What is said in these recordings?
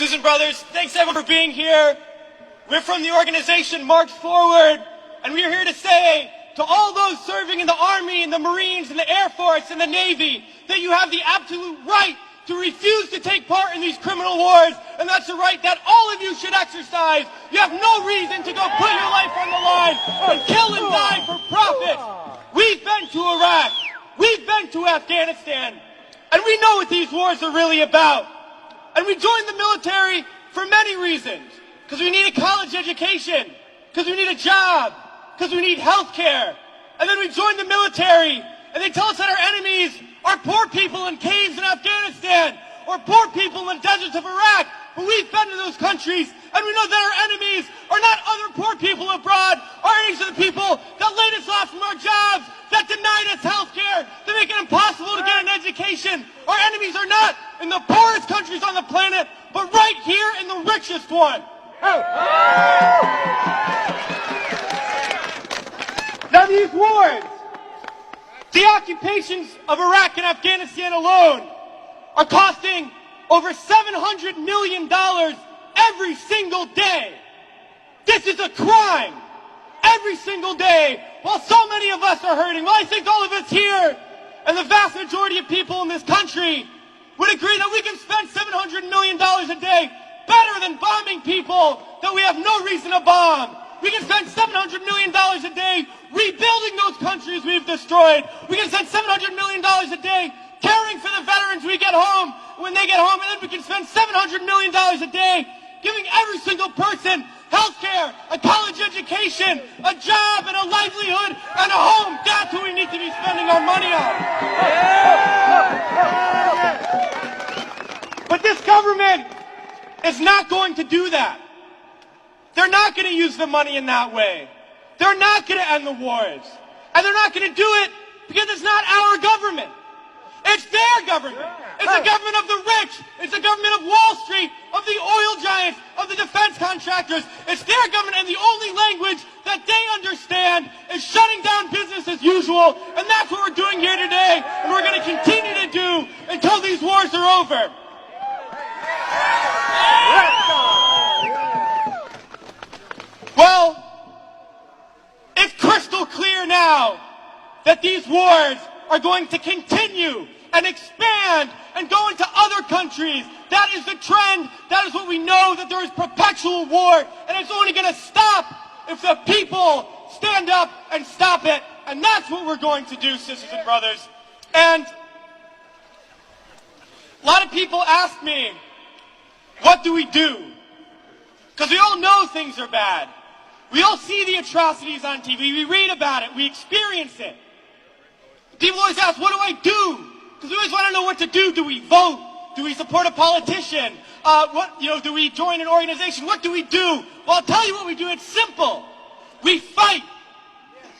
Susan Brothers, thanks everyone for being here. We're from the organization March Forward, and we're here to say to all those serving in the Army and the Marines and the Air Force and the Navy that you have the absolute right to refuse to take part in these criminal wars, and that's a right that all of you should exercise. You have no reason to go put your life on the line and kill and die for profit. We've been to Iraq, we've been to Afghanistan, and we know what these wars are really about. And we joined the military for many reasons. Because we need a college education, because we need a job, because we need health care. And then we joined the military, and they tell us that our enemies are poor people in caves in Afghanistan, or poor people in the deserts of Iraq. But we've been to those countries, and we know that our enemies are not other poor people abroad. Our enemies are the people that laid us off from our jobs, that denied us health care, that make it impossible to get an education. Our enemies are not in the poorest countries on the planet, but right here in the richest one. Now these wars, the occupations of Iraq and Afghanistan alone, are costing over $700 million every single day. This is a crime. Every single day, while so many of us are hurting. Well, I think all of us here, and the vast majority of people in this country, would agree that we can spend $700 million a day better than bombing people that we have no reason to bomb. We can spend $700 million a day rebuilding those countries we've destroyed. We can spend $700 million a day caring for the veterans we get home when they get home. And then we can spend $700 million a day giving every single person health care, a college education, a job, and a livelihood, and a home. That's what we need to be spending our money on. But this government is not going to do that. They're not going to use the money in that way. They're not going to end the wars. And they're not going to do it because it's not our government. It's their government. It's the government of the rich. It's the government of Wall Street, of the oil giants, of the defense contractors. It's their government, and the only language that they understand is shutting down business as usual. And that's what we're doing here today, and we're going to continue to do until these wars are over. Well, it's crystal clear now that these wars are going to continue and expand and go into other countries. That is the trend. That is what we know, that there is perpetual war, and it's only going to stop if the people stand up and stop it. And that's what we're going to do, sisters and brothers. And a lot of people ask me, what do we do? Because we all know things are bad. We all see the atrocities on TV. We read about it. We experience it. People always ask, what do I do? Because we always want to know what to do. Do we vote? Do we support a politician? Do we join an organization? What do we do? Well, I'll tell you what we do. It's simple. We fight.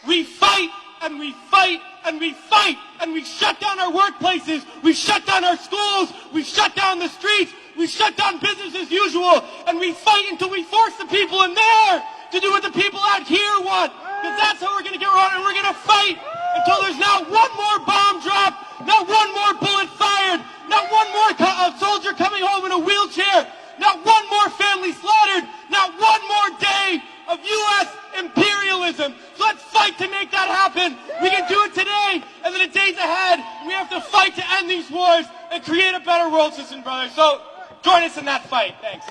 We fight, and we fight, and we fight, and we shut down our workplaces. We shut down our schools. We shut down the streets. We shut down business as usual, and we fight until we force the people in there to do what the people out here want. Because that's how we're going to get around, and we're going to fight until there's not one more bomb drop, not one more bullet fired, not one more soldier coming home in a wheelchair, not one more family slaughtered, not one more day of U.S. imperialism. So let's fight to make that happen. We can do it today, and in the days ahead, we have to fight to end these wars and create a better world, sisters and brothers. So join us in that fight. Thanks.